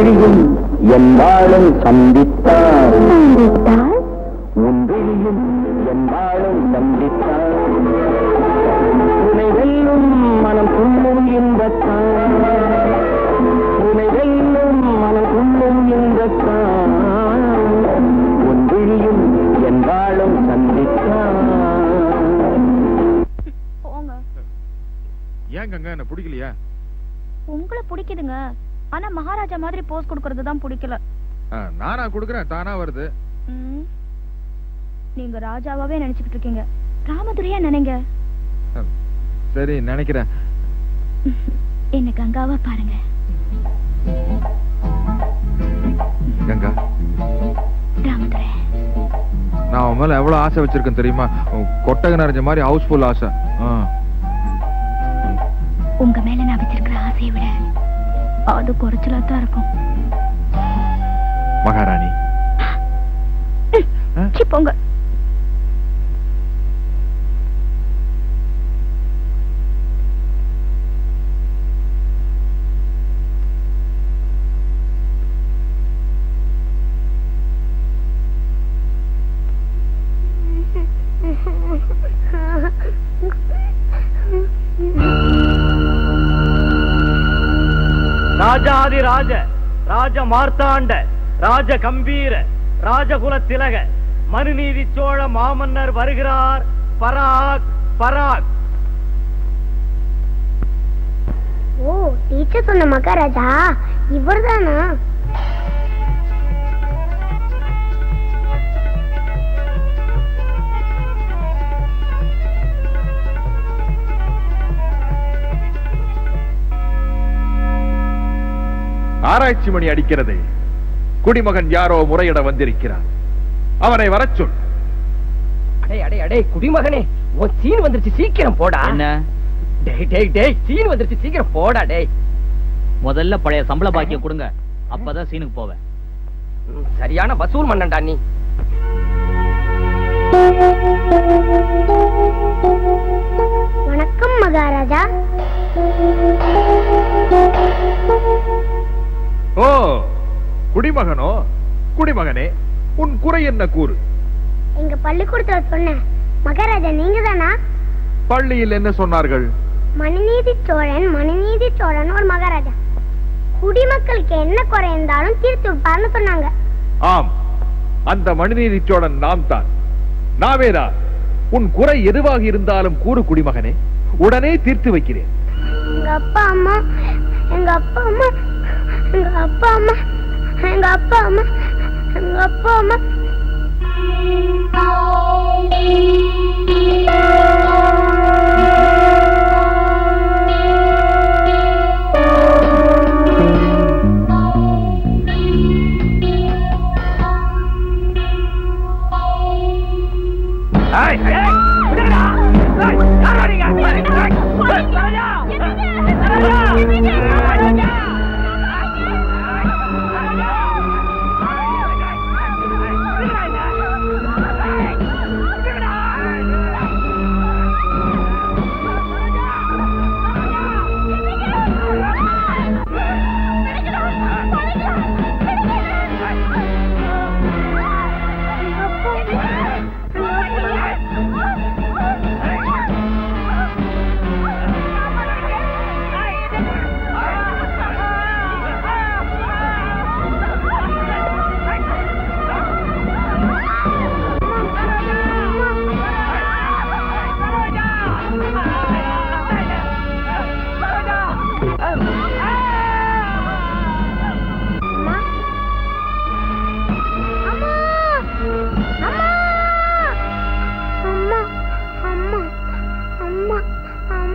விழியும் என் வாழும் சந்தித்தார் உன் விழியும் என் வாழும் சந்தித்தார் உனை வெல்லும் மனம் துள்ளும் இன்பத்தான் உனை வெல்லும் மனம் துள்ளும் இன்பத்தான் உன் விழியும் என் வாழும் சந்தித்தார். ஏங்க என்ன பிடிக்கலையா? உங்களை பிடிக்குதுங்க, ஆனா மகாராஜா மாதிரி போஸ் கொடுக்கறது தான் பிடிக்கல. நானா கொடுக்கறேன், தானா வருது. நீங்க ராஜாவாவே நினைச்சுக்கிட்டு இருக்கீங்க, ராமதுரையா நினைங்க. சரி நினைக்கிறேன். என்ன கங்காவா பாருங்க. கங்கா, ராமதுரை, நான் அவன் மேல எவ்வளவு ஆசை வச்சிருக்கேன் தெரியுமா? கொட்டகை நிறைஞ்ச மாதிரி ஹவுஸ்ஃபுல் ஆசை. உங்க மேல நான் வச்சிருக்கிற ஆசையை விட அது குறைச்சலா தான் இருக்கும். மகாராணி போங்க. ராஜாதி ராஜ ராஜ மார்த்தாண்ட ராஜ கம்பீர ராஜகுல திலக மனுநீதி சோழ மாமன்னர் வருகிறார். பராக் பராக். ஓ, டீச்சர் சொன்ன மகாராஜா இவர்தானா? ஆராய்ச்சி மணி அடிக்கிறது. குடிமகன் யாரோ முறையிட வந்திருக்கிறார், அவனை வரச் சொல். அடே அடே அடே குடிமகனே, உன் சீன் வந்துருச்சு, சீக்கிரம் போடா. என்ன? டேய் டேய் டேய், சீன் வந்துருச்சு, சீக்கிரம் போடா. டேய், முதல்ல பழைய சம்பள பாக்கியம் கொடுங்க, அப்பதான் சீனுக்கு போவேன். சரியான வசூல் மன்னன்டா நீ. வணக்கம் மகாராஜா. ஓ, குடிமகனோ? குடிமகனே, உன் குறை என்ன கூறு? எங்க பள்ளிக்கூடத்துல சொன்ன மகாராஜா நீங்க தானா? பள்ளியில் என்ன சொன்னார்கள்? மனுநீதி சோழன் ஒரு மகாராஜா குடிமக்களுக்கு என்ன குறை இருந்தாலும் தீர்த்து வைப்பார்னு சொன்னாங்க. ஆம், அந்த மனுநீதி சோழன் நாம் தான். நாவேதா, உன் குறை எதுவாக இருந்தாலும் கூறு குடிமகனே, உடனே தீர்த்து வைக்கிறேன். எங்க அப்பா அம்மா எங்க அப்பா அம்மா எங்க அப்பா அம்மா எங்க அப்பா அம்மா எங்க அப்பா அம்மா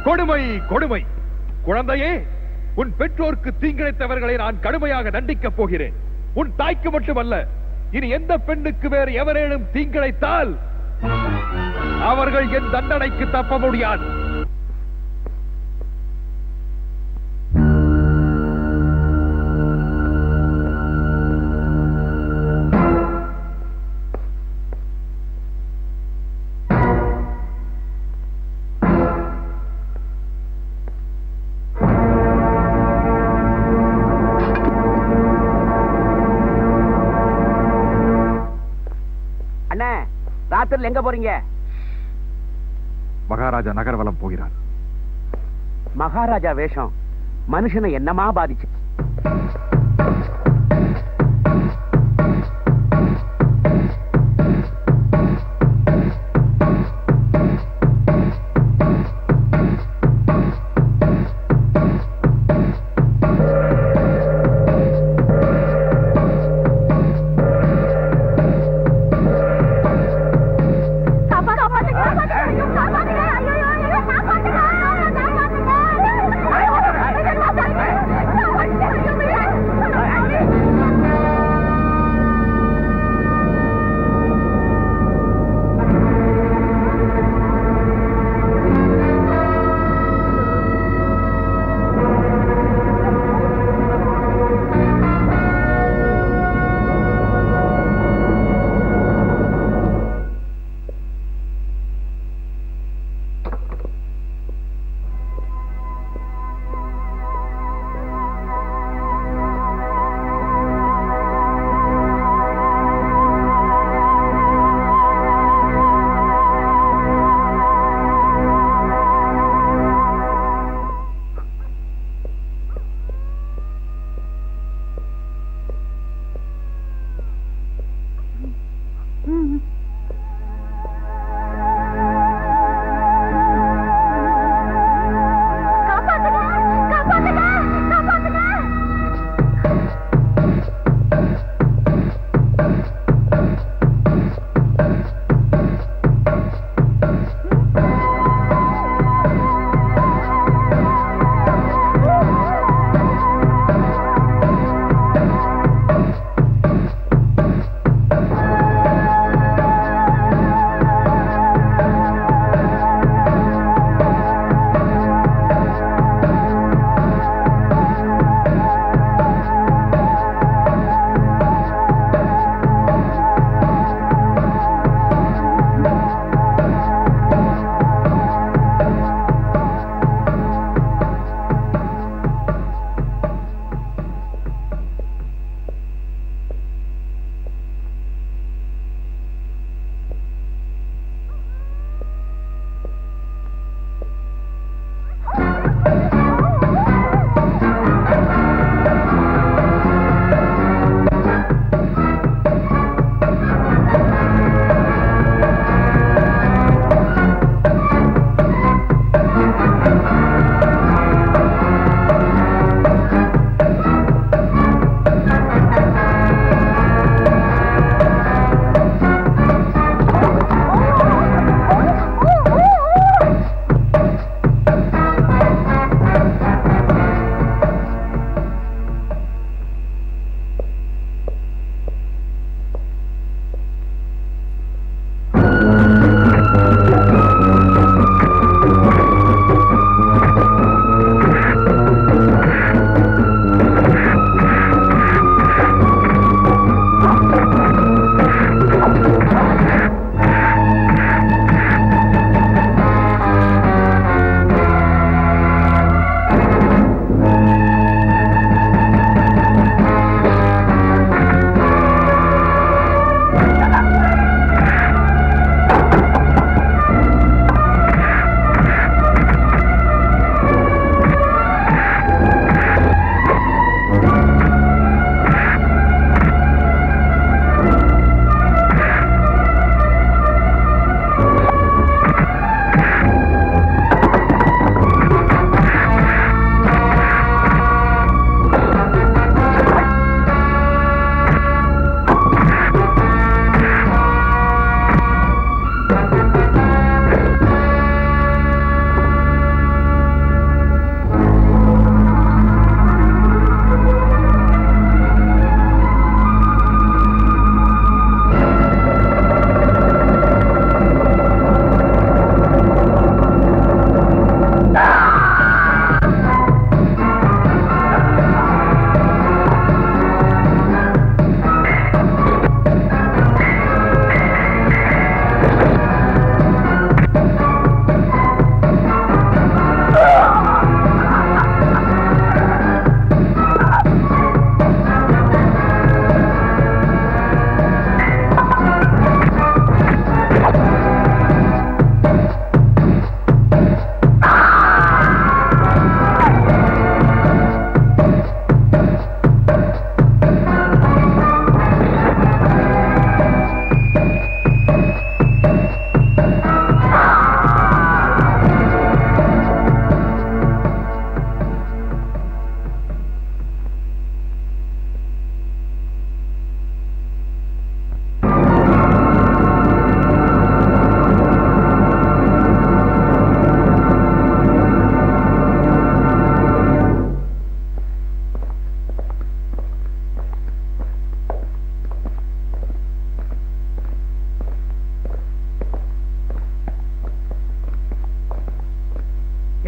கொடுமை கொடுமை. குழந்தையே, உன் பெற்றோருக்கு தீங்கிழைத்தவர்களை நான் கடுமையாக தண்டிக்கப் போகிறேன். உன் தாய்க்கு மட்டுமல்ல, இனி எந்த பெண்ணுக்கு வேறு எவரேனும் தீங்கிழைத்தால் அவர்கள் என் தண்டனைக்கு தப்ப முடியாது. ராத்திரில எங்க போறீங்க? மகாராஜா நகர்வலம் போகிறார். மகாராஜா வேஷம் மனுஷனை என்னமா பாதிச்சு?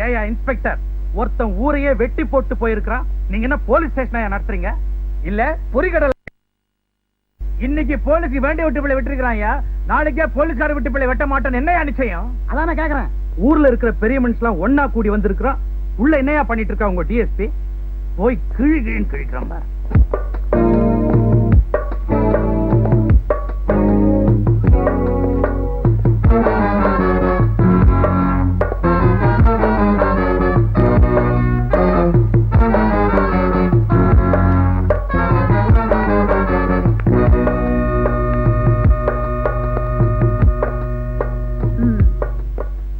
ஏயா இன்ஸ்பெக்டர், ஒருத்தன் ஊரையே வெட்டி போட்டு போயிருக்கான், நீங்க என்ன போலீஸ் ஸ்டேஷனா நடத்துறீங்க? இல்ல பொறிகடல். இன்னைக்கு போலீஸ் வேண்டிய விட்டு பிள்ளை விட்டுருக்காயா, நாளைக்கே போலீஸ்கார விட்டு பிள்ளை வெட்ட மாட்டேன்னு என்னையா நிச்சயம்? அதான் நான் கேக்குறேன். ஊர்ல இருக்கிற பெரிய மனுஷன் ஒன்னா கூடி வந்திருக்கிறோம், உள்ள என்னையா பண்ணிட்டு இருக்கா உங்க டிஎஸ்பி? போய் கிழின்னு கிழிக்கிறான் பாரு.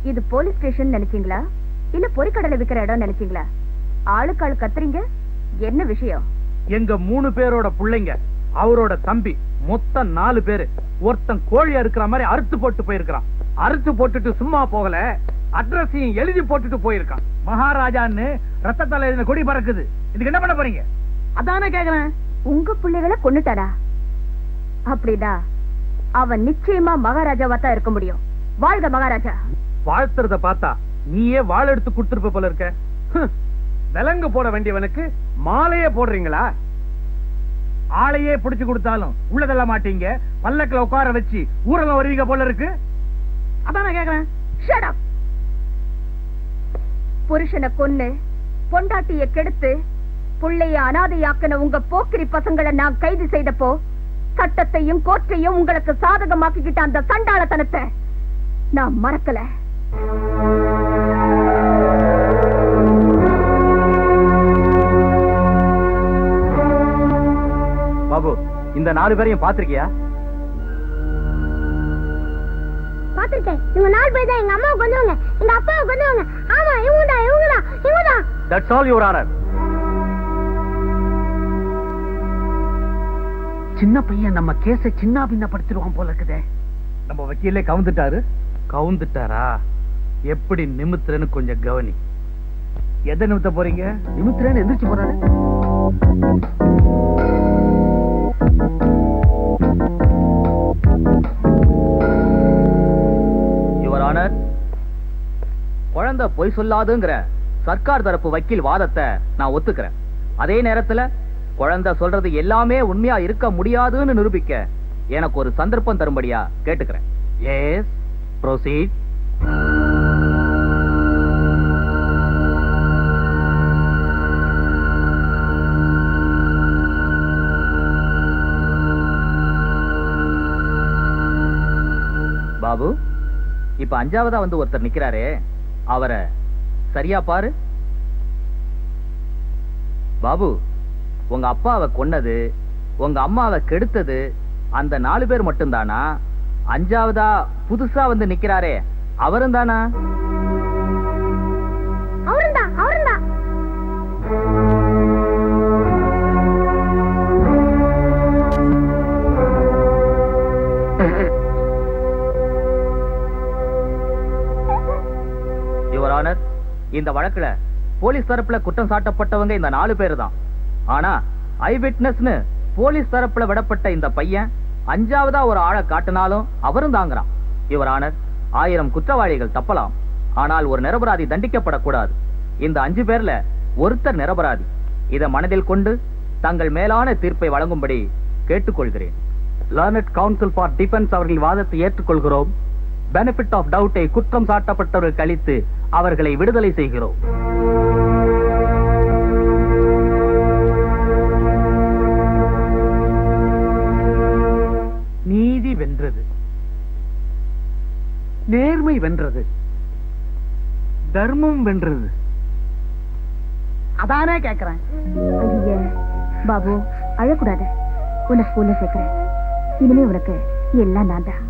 இது போலீஸ் ஸ்டேஷன் நினைச்சீங்களா இல்ல பொறிக்கடலை விக்கிற இடம் நினைச்சீங்களா? ஆளுக்கு ஆளு கத்துறீங்க, என்ன விஷயம்? எங்க 3 பேரோட பிள்ளைங்க, அவரோட தம்பி, மொத்தம் 4 பேரு. ஒருத்தன் கோழியா இருக்கிற மாதிரி அறுத்து போட்டு போயிருக்கான். அறுத்து போட்டுட்டு சும்மா போகல, அட்ரஸையும் எழுதி போட்டுட்டு போயிருக்கான். மகாராஜான்னு ரத்தத்தால எழுதின கொடி பறக்குது. இதுக்கு என்ன பண்ண போறீங்க? அதானே கேக்குறேன். உங்க பிள்ளைகளை கொன்னுட்டாரா? அப்படின்னா அவன் நிச்சயமா மகாராஜாவா தான் இருக்க முடியும். வாழ்க மகாராஜா. வாழ்த்துறத பார்த்தா நீயே வாள் எடுத்து கொடுத்துருப்ப போல இருக்க. விலங்கு போட வேண்டியவனுக்கு மாலையே போடுறீங்களா? ஆளையே பிடிச்சு கொடுத்தாலும் உள்ளதெல்ல மாட்டீங்க, பல்லக்கில் உட்கார வச்சு ஊரெல்லாம் வருவீங்க போல இருக்கு. அதான் நான் கேக்குறேன். Shut up. புருஷனை கொன்னு பொண்டாட்டிய கெடுத்து புள்ளைய அனாதையாக்கின உங்க போக்கிரி பசங்களை நான் கைது செய்தப்போ சட்டத்தையும் கோர்ட்டையும் உங்களுக்கு சாதகமாக்கிக்கிட்ட அந்த சண்டாளத்தனத்தை நான் மறக்கல. பாபு, இந்த 4 பேரையும் பாத்திருக்கியா? பாத்திருக்கேன். இவங்க 4 பேர் தான் எங்க அம்மாவை கொண்டவங்க, எங்க அப்பாவை கொண்டவங்க. ஆமா, இவங்கதான். That's all, Your Honor. சின்ன பையன் நம்ம கேஸை சின்ன பின்னப்படுத்திடுவான் போல இருக்குதே. நம்ம வக்கீலே கவுந்துட்டாரா? எப்படி நிமித்துறன்னு கொஞ்சம் கவனி. எதை நிமித்த போறீங்க? நிமித்துறேன்னு எந்திரிச்சு போறாரு. யுவர் ஆனர், குழந்தை பொய் சொல்லாதுங்கிற சர்க்கார் தரப்பு வக்கீல் வாதத்தை நான் ஒத்துக்கிறேன். அதே நேரத்துல குழந்தை சொல்றது எல்லாமே உண்மையா இருக்க முடியாதுன்னு நிரூபிக்க எனக்கு ஒரு சந்தர்ப்பம் தரும்படியா கேட்டுக்கிறேன். S, proceed. பாபு, இப்ப 5ஆவதா வந்து ஒருத்தர் நிக்கிறாரே, அவரை சரியா பாரு. பாபு, உங்க அப்பாவை கொன்னது, உங்க அம்மாவை கெடுத்தது அந்த 4 பேர் மட்டும்தானா? 5ஆவதா புதுசா வந்து நிக்கிறாரே, அவரும் தானா? அவருந்தான். யுவர் ஆனர், இந்த வழக்குல போலீஸ் தரப்புல குற்றம் சாட்டப்பட்டவங்க இந்த 4 பேர் தான். ஆனா ஐ விட்னஸ்னு போலீஸ் தரப்புல விடப்பட்ட இந்த பையன் 5ஆவதா ஒரு ஆளை காட்டினாலும் அவரும் தாங்கிறான். யுவர் ஆனர், 1000 குற்றவாளிகள் தப்பலாம், ஆனால் ஒரு நிரபராதி தண்டிக்கப்படக்கூடாது. இந்த 5 பேர்ல ஒருத்தர் நிரபராதி. இதை மனதில் கொண்டு தங்கள் மேலான தீர்ப்பை வழங்கும்படி கேட்டுக்கொள்கிறேன். லார்னட் கவுன்சில் ஃபார் டிஃபென்ஸ் அவர்கள் வாதத்தை ஏற்றுக்கொள்கிறோம். பெனிஃபிட் ஆஃப் டவுட்டை குற்றம் சாட்டப்பட்டவர்கள் கழித்து அவர்களை விடுதலை செய்கிறோம். நீதி வென்றது, நேர்மை வென்றது, தர்மம் வென்றது. அதானே கேக்குறேன். ஐயே பாபு, அழக்கூடாது. உன்னை ஸ்கூல்ல சேர்க்கிறேன். இனிமே உனக்கு எல்லாம் நான் தான்.